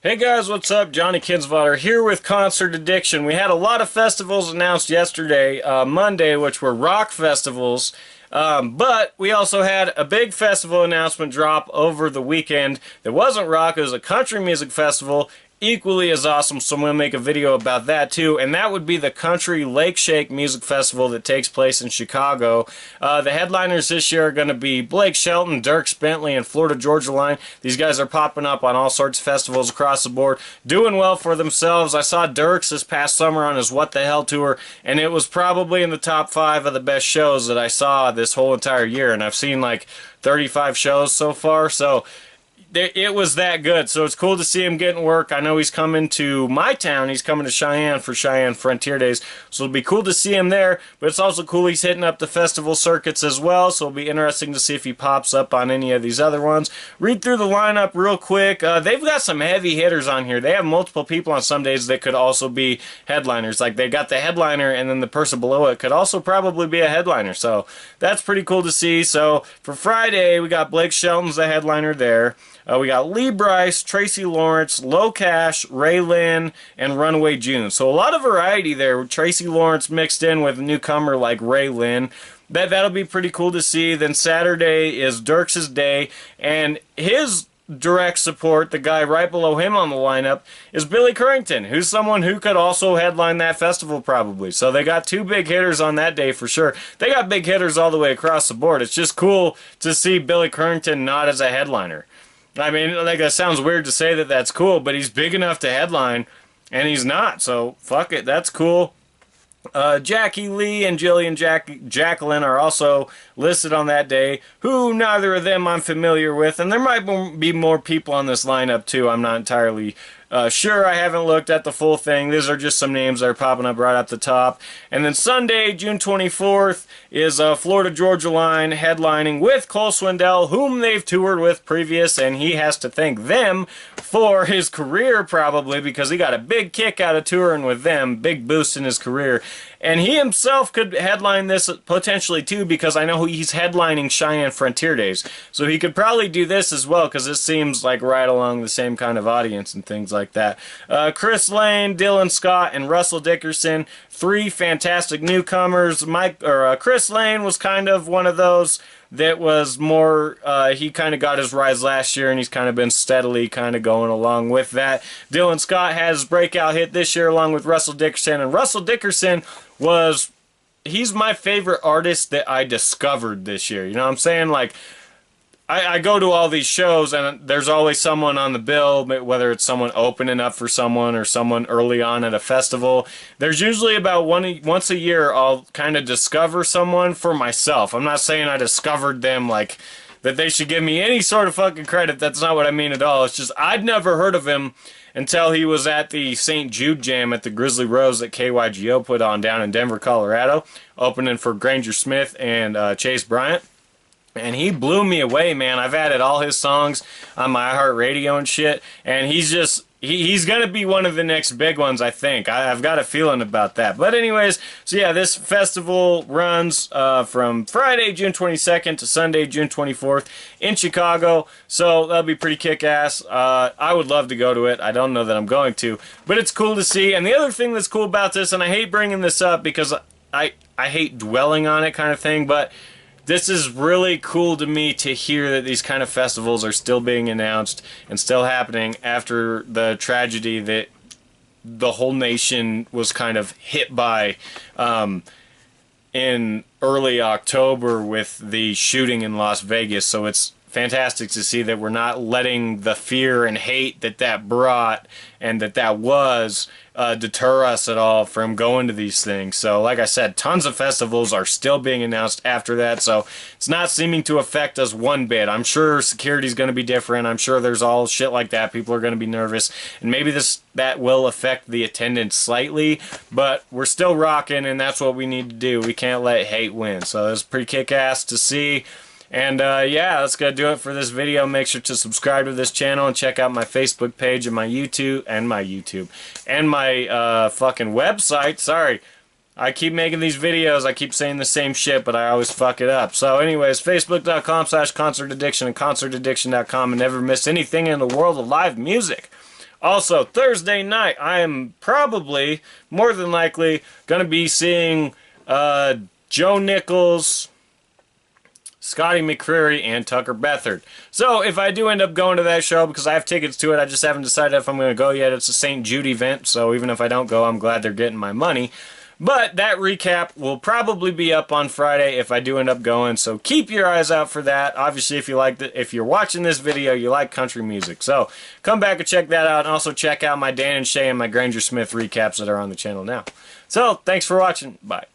Hey guys, what's up? Johnny Kinsvater here with Concert Addiction. We had a lot of festivals announced yesterday, Monday, which were rock festivals. But we also had a big festival announcement drop over the weekend that wasn't rock, it was a country music festival. Equally as awesome, so I'm going to make a video about that too, and that would be the Country LakeShake Music Festival that takes place in Chicago. The headliners this year are going to be Blake Shelton, Dierks Bentley, and Florida Georgia Line. These guys are popping up on all sorts of festivals across the board, doing well for themselves. I saw Dierks this past summer on his What the Hell tour, and it was probably in the top 5 of the best shows that I saw this whole entire year, and I've seen like 35 shows so far, so it was that good, so it's cool to see him getting work. I know he's coming to my town. He's coming to Cheyenne for Cheyenne Frontier Days, so it'll be cool to see him there, but it's also cool he's hitting up the festival circuits as well, so it'll be interesting to see if he pops up on any of these other ones. Read through the lineup real quick. They've got some heavy hitters on here. They have multiple people on some days that could also be headliners. Like, they got the headliner, and then the person below it could also probably be a headliner, so that's pretty cool to see. So for Friday, we got Blake Shelton's the headliner there. We got Lee Brice, Tracy Lawrence, Low Cash, Ray Lynn, and Runaway June. So a lot of variety there with Tracy Lawrence mixed in with a newcomer like Ray Lynn. That'll be pretty cool to see. Then Saturday is Dierks' day, and his direct support, the guy right below him on the lineup, is Billy Currington, who's someone who could also headline that festival probably. So they got 2 big hitters on that day for sure. They got big hitters all the way across the board. It's just cool to see Billy Currington not as a headliner. I mean, like, that sounds weird to say that that's cool, but he's big enough to headline, and he's not, so fuck it, that's cool. Jackie Lee and Jillian Jacqueline are also listed on that day, who neither of them I'm familiar with, and there might be more people on this lineup too. I'm not entirely sure. I haven't looked at the full thing. These are just some names that are popping up right at the top. And then Sunday, June 24th, is Florida Georgia Line headlining with Cole Swindell, whom they've toured with previous, and he has to thank them for his career probably, because he got a big kick out of touring with them, big boost in his career. And he himself could headline this potentially too, because I know he's headlining Cheyenne Frontier Days. So he could probably do this as well, because this seems like right along the same kind of audience and things like that. Chris Lane, Dylan Scott, and Russell Dickerson, 3 fantastic newcomers. Chris Lane was kind of one of those that was more, he kind of got his rise last year, and he's kind of been steadily kind of going along with that. Dylan Scott has his breakout hit this year along with Russell Dickerson, and Russell Dickerson he's my favorite artist that I discovered this year. You know what I'm saying? Like, I go to all these shows, and there's always someone on the bill, whether it's someone opening up for someone or someone early on at a festival. There's usually about once a year I'll kind of discover someone for myself. I'm not saying I discovered them like that they should give me any sort of fucking credit. That's not what I mean at all. It's just I'd never heard of him until he was at the St. Jude Jam at the Grizzly Rose that KYGO put on down in Denver, Colorado, opening for Granger Smith and Chase Bryant. And he blew me away, man. I've added all his songs on my iHeartRadio and shit, and he's just, he's going to be one of the next big ones, I think. I've got a feeling about that. But anyways, so yeah, this festival runs from Friday, June 22nd to Sunday, June 24th in Chicago, so that'll be pretty kick-ass. I would love to go to it. I don't know that I'm going to, but it's cool to see. And the other thing that's cool about this, and I hate bringing this up because I hate dwelling on it kind of thing, but this is really cool to me to hear that these kind of festivals are still being announced and still happening after the tragedy that the whole nation was kind of hit by in early October with the shooting in Las Vegas. So it's fantastic to see that we're not letting the fear and hate that brought and that was deter us at all from going to these things. So like I said, tons of festivals are still being announced after that, so it's not seeming to affect us one bit. I'm sure security's going to be different. I'm sure there's all shit like that. People are going to be nervous, and maybe that will affect the attendance slightly, but we're still rocking, and that's what we need to do. We can't let hate win. So it's pretty kick-ass to see. And yeah, that's gonna do it for this video. Make sure to subscribe to this channel and check out my Facebook page and my YouTube and my fucking website. Sorry, I keep making these videos. I keep saying the same shit, but I always fuck it up. So anyways, Facebook.com/concertaddiction and concertaddiction.com, and never miss anything in the world of live music. Also, Thursday night, I am probably, more than likely, going to be seeing Joe Nichols, Scotty McCreery, and Tucker Bethard. So if I do end up going to that show, because I have tickets to it, I just haven't decided if I'm going to go yet. It's a St. Jude event, so even if I don't go, I'm glad they're getting my money. But that recap will probably be up on Friday if I do end up going, so keep your eyes out for that. Obviously, if you're watching this video, you like country music. So come back and check that out, and also check out my Dan and Shay and my Granger Smith recaps that are on the channel now. So thanks for watching. Bye.